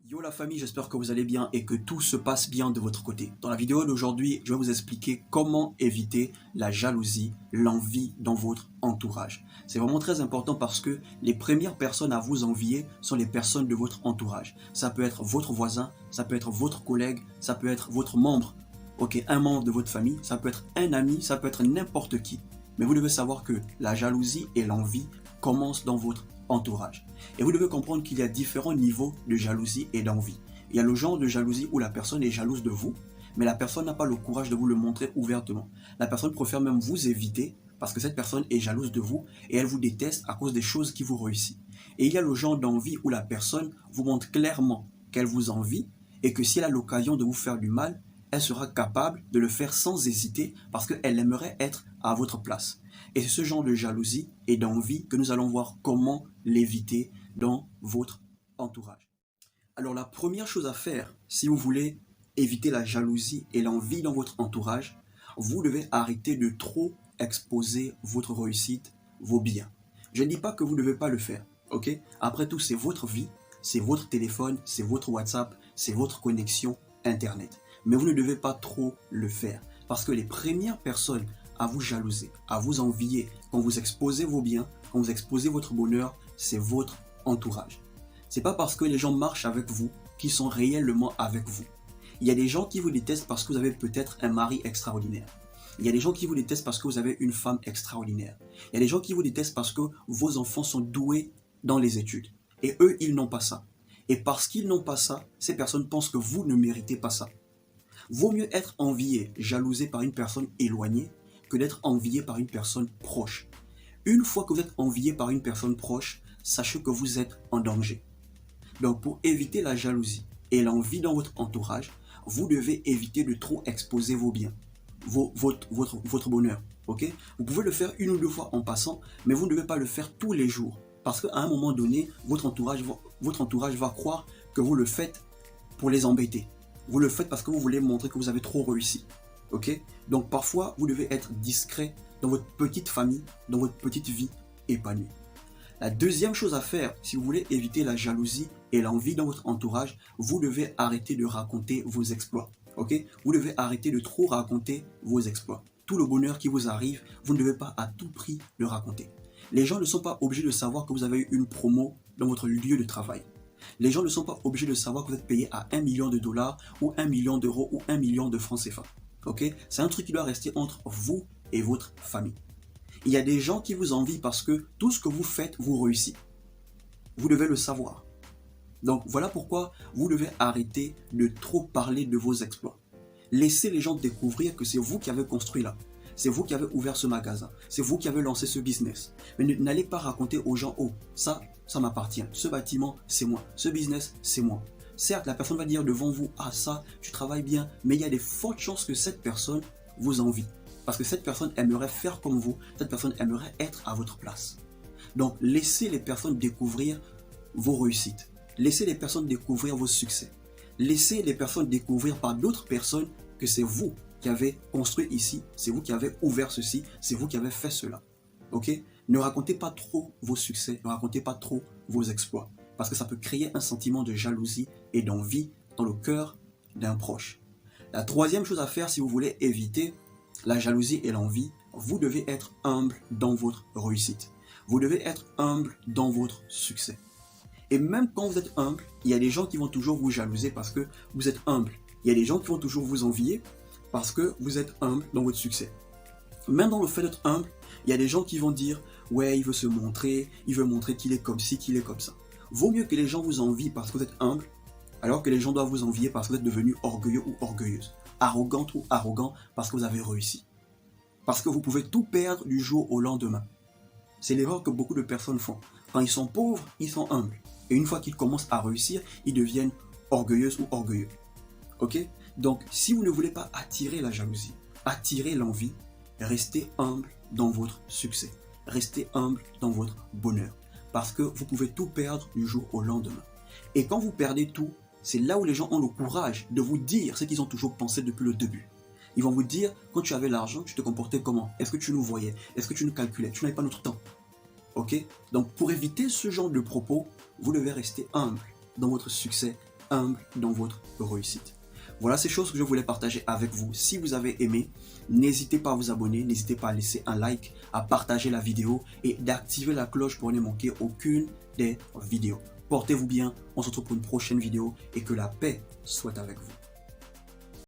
Yo la famille, j'espère que vous allez bien et que tout se passe bien de votre côté. Dans la vidéo d'aujourd'hui, je vais vous expliquer comment éviter la jalousie, l'envie dans votre entourage. C'est vraiment très important parce que les premières personnes à vous envier sont les personnes de votre entourage. Ça peut être votre voisin, ça peut être votre collègue, ça peut être votre membre, ok, un membre de votre famille, ça peut être un ami, ça peut être n'importe qui. Mais vous devez savoir que la jalousie et l'envie commencent dans votre entourage. Et vous devez comprendre qu'il y a différents niveaux de jalousie et d'envie. Il y a le genre de jalousie où la personne est jalouse de vous, mais la personne n'a pas le courage de vous le montrer ouvertement. La personne préfère même vous éviter parce que cette personne est jalouse de vous et elle vous déteste à cause des choses qui vous réussissent. Et il y a le genre d'envie où la personne vous montre clairement qu'elle vous envie et que si elle a l'occasion de vous faire du mal, elle sera capable de le faire sans hésiter parce qu'elle aimerait être à votre place. Et c'est ce genre de jalousie et d'envie que nous allons voir comment l'éviter dans votre entourage. Alors la première chose à faire, si vous voulez éviter la jalousie et l'envie dans votre entourage, vous devez arrêter de trop exposer votre réussite, vos biens. Je ne dis pas que vous ne devez pas le faire, ok? Après tout, c'est votre vie, c'est votre téléphone, c'est votre WhatsApp, c'est votre connexion Internet. Mais vous ne devez pas trop le faire parce que les premières personnes à vous jalouser, à vous envier, quand vous exposez vos biens, quand vous exposez votre bonheur, c'est votre entourage. C'est pas parce que les gens marchent avec vous qu'ils sont réellement avec vous. Il y a des gens qui vous détestent parce que vous avez peut-être un mari extraordinaire. Il y a des gens qui vous détestent parce que vous avez une femme extraordinaire. Il y a des gens qui vous détestent parce que vos enfants sont doués dans les études. Et eux, ils n'ont pas ça. Et parce qu'ils n'ont pas ça, ces personnes pensent que vous ne méritez pas ça. Vaut mieux être envié, jalousé par une personne éloignée que d'être envié par une personne proche. Une fois que vous êtes envié par une personne proche, sachez que vous êtes en danger. Donc pour éviter la jalousie et l'envie dans votre entourage, vous devez éviter de trop exposer vos biens, votre bonheur. Okay? Vous pouvez le faire une ou deux fois en passant, mais vous ne devez pas le faire tous les jours. Parce qu'à un moment donné, votre entourage va croire que vous le faites pour les embêter. Vous le faites parce que vous voulez montrer que vous avez trop réussi. Okay? Donc parfois, vous devez être discret dans votre petite famille, dans votre petite vie épanouie. La deuxième chose à faire, si vous voulez éviter la jalousie et l'envie dans votre entourage, vous devez arrêter de raconter vos exploits. Okay? Vous devez arrêter de trop raconter vos exploits. Tout le bonheur qui vous arrive, vous ne devez pas à tout prix le raconter. Les gens ne sont pas obligés de savoir que vous avez eu une promo dans votre lieu de travail. Les gens ne sont pas obligés de savoir que vous êtes payé à 1 million de dollars ou 1 million d'euros ou 1 million de francs CFA. Okay? C'est un truc qui doit rester entre vous et votre famille. Il y a des gens qui vous envient parce que tout ce que vous faites vous réussit. Vous devez le savoir. Donc voilà pourquoi vous devez arrêter de trop parler de vos exploits. Laissez les gens découvrir que c'est vous qui avez construit là. C'est vous qui avez ouvert ce magasin. C'est vous qui avez lancé ce business. Mais n'allez pas raconter aux gens, oh, ça m'appartient. Ce bâtiment, c'est moi. Ce business, c'est moi. Certes, la personne va dire devant vous, ah ça, tu travailles bien, mais il y a des fortes chances que cette personne vous envie. Parce que cette personne aimerait faire comme vous, cette personne aimerait être à votre place. Donc, laissez les personnes découvrir vos réussites. Laissez les personnes découvrir vos succès. Laissez les personnes découvrir par d'autres personnes que c'est vous qui avez construit ici, c'est vous qui avez ouvert ceci, c'est vous qui avez fait cela. Ok? Ne racontez pas trop vos succès, ne racontez pas trop vos exploits, parce que ça peut créer un sentiment de jalousie et d'envie dans le cœur d'un proche. La troisième chose à faire si vous voulez éviter la jalousie et l'envie, vous devez être humble dans votre réussite. Vous devez être humble dans votre succès. Et même quand vous êtes humble, il y a des gens qui vont toujours vous jalouser parce que vous êtes humble. Il y a des gens qui vont toujours vous envier parce que vous êtes humble dans votre succès. Même dans le fait d'être humble, il y a des gens qui vont dire « Ouais, il veut se montrer, il veut montrer qu'il est comme ci, qu'il est comme ça. » Vaut mieux que les gens vous envient parce que vous êtes humble, alors que les gens doivent vous envier parce que vous êtes devenu orgueilleux ou orgueilleuse, arrogante ou arrogant parce que vous avez réussi. Parce que vous pouvez tout perdre du jour au lendemain. C'est l'erreur que beaucoup de personnes font. Quand ils sont pauvres, ils sont humbles. Et une fois qu'ils commencent à réussir, ils deviennent orgueilleuses ou orgueilleux. Ok? Donc, si vous ne voulez pas attirer la jalousie, attirer l'envie, restez humble dans votre succès. Restez humble dans votre bonheur. Parce que vous pouvez tout perdre du jour au lendemain. Et quand vous perdez tout, c'est là où les gens ont le courage de vous dire ce qu'ils ont toujours pensé depuis le début. Ils vont vous dire, quand tu avais l'argent, tu te comportais comment? Est-ce que tu nous voyais? Est-ce que tu nous calculais? Tu n'avais pas notre temps. Ok? Donc pour éviter ce genre de propos, vous devez rester humble dans votre succès humble dans votre réussite. Voilà ces choses que je voulais partager avec vous. Si vous avez aimé, n'hésitez pas à vous abonner, n'hésitez pas à laisser un like, à partager la vidéo et d'activer la cloche pour ne manquer aucune des vidéos. Portez-vous bien, on se retrouve pour une prochaine vidéo et que la paix soit avec vous.